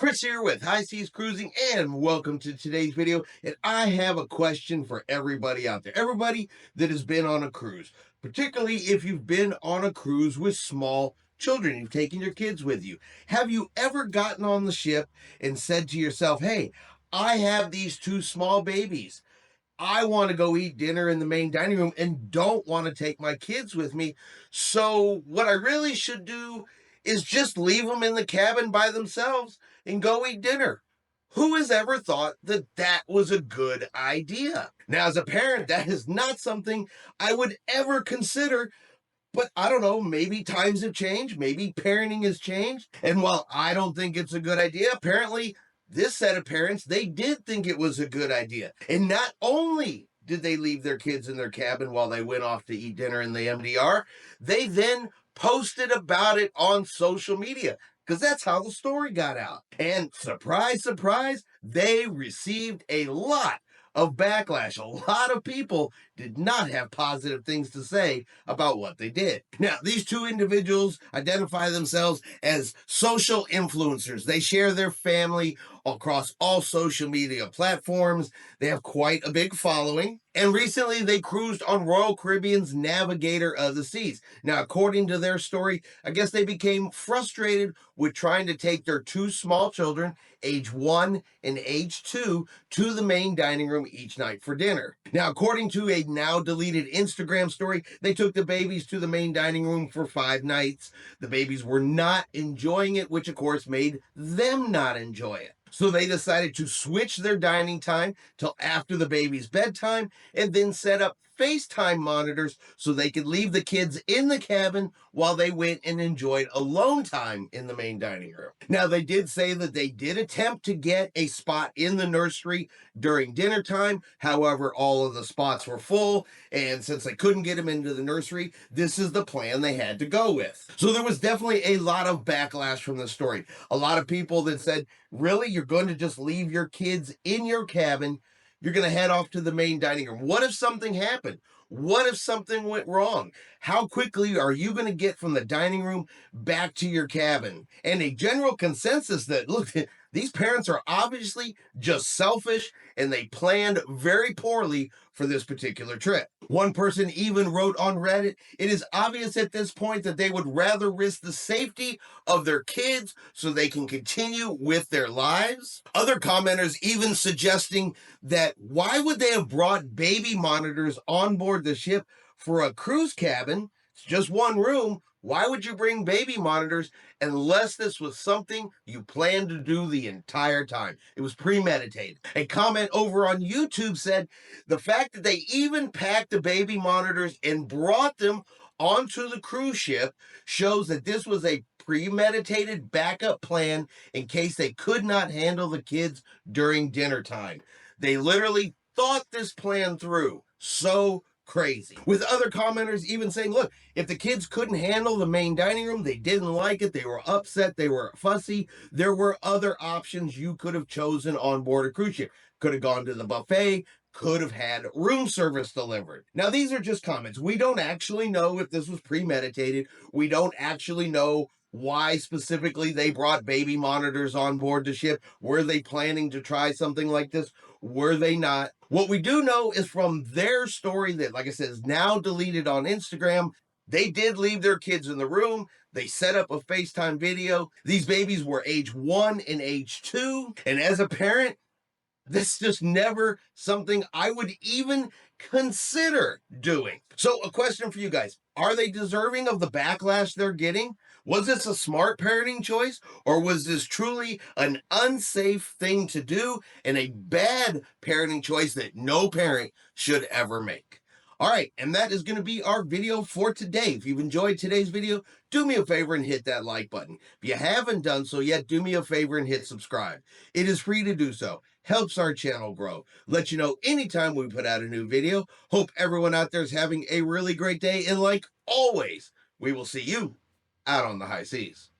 Chris here with High Seas Cruising, and welcome to today's video. And I have a question for everybody out there, everybody that has been on a cruise, particularly if you've been on a cruise with small children, you've taken your kids with you. Have you ever gotten on the ship and said to yourself, hey, I have these two small babies. I want to go eat dinner in the main dining room and don't want to take my kids with me. So what I really should do is just leave them in the cabin by themselves and go eat dinner. Who has ever thought that that was a good idea? Now, as a parent, that is not something I would ever consider. But I don't know, maybe times have changed. Maybe parenting has changed. And while I don't think it's a good idea, apparently this set of parents, they did think it was a good idea. And not only did they leave their kids in their cabin while they went off to eat dinner in the MDR, they then posted about it on social media, because that's how the story got out. And surprise, surprise, they received a lot of backlash. A lot of people did not have positive things to say about what they did. Now, these two individuals identify themselves as social influencers. They share their family across all social media platforms. They have quite a big following. And recently they cruised on Royal Caribbean's Navigator of the Seas. Now, according to their story, I guess they became frustrated with trying to take their two small children, age 1 and age 2, to the main dining room each night for dinner. Now, according to a now deleted Instagram story, they took the babies to the main dining room for 5 nights. The babies were not enjoying it, which of course made them not enjoy it. So they decided to switch their dining time till after the baby's bedtime and then set up FaceTime monitors so they could leave the kids in the cabin while they went and enjoyed alone time in the main dining room. Now, they did say that they did attempt to get a spot in the nursery during dinner time. However, all of the spots were full, and since they couldn't get them into the nursery, this is the plan they had to go with. So there was definitely a lot of backlash from the story. A lot of people that said, really, you're going to just leave your kids in your cabin? You're going to head off to the main dining room. What if something happened? What if something went wrong? How quickly are you going to get from the dining room back to your cabin? And a general consensus that, look, these parents are obviously just selfish and they planned very poorly for this particular trip. One person even wrote on Reddit, it is obvious at this point that they would rather risk the safety of their kids so they can continue with their lives. Other commenters even suggesting that why would they have brought baby monitors on board the ship for a cruise cabin? It's just one room. Why would you bring baby monitors unless this was something you planned to do the entire time? It was premeditated. A comment over on YouTube said, the fact that they even packed the baby monitors and brought them onto the cruise ship shows that this was a premeditated backup plan in case they could not handle the kids during dinner time. They literally thought this plan through. So crazy. With other commenters even saying, look, if the kids couldn't handle the main dining room, they didn't like it, they were upset, they were fussy, there were other options you could have chosen on board a cruise ship. Could have gone to the buffet, could have had room service delivered. Now, these are just comments. We don't actually know if this was premeditated. We don't actually know why specifically they brought baby monitors on board the ship. Were they planning to try something like this? Were they not? What we do know is from their story that, like I said, is now deleted on Instagram, they did leave their kids in the room. They set up a FaceTime video. These babies were age 1 and age 2. And as a parent, this is just never something I would even consider doing. So a question for you guys. Are they deserving of the backlash they're getting? Was this a smart parenting choice, or was this truly an unsafe thing to do and a bad parenting choice that no parent should ever make? All right, and that is going to be our video for today. If you've enjoyed today's video, do me a favor and hit that like button. If you haven't done so yet, do me a favor and hit subscribe. It is free to do so. Helps our channel grow. Let you know anytime we put out a new video. Hope everyone out there is having a really great day. And like always, we will see you out on the high seas.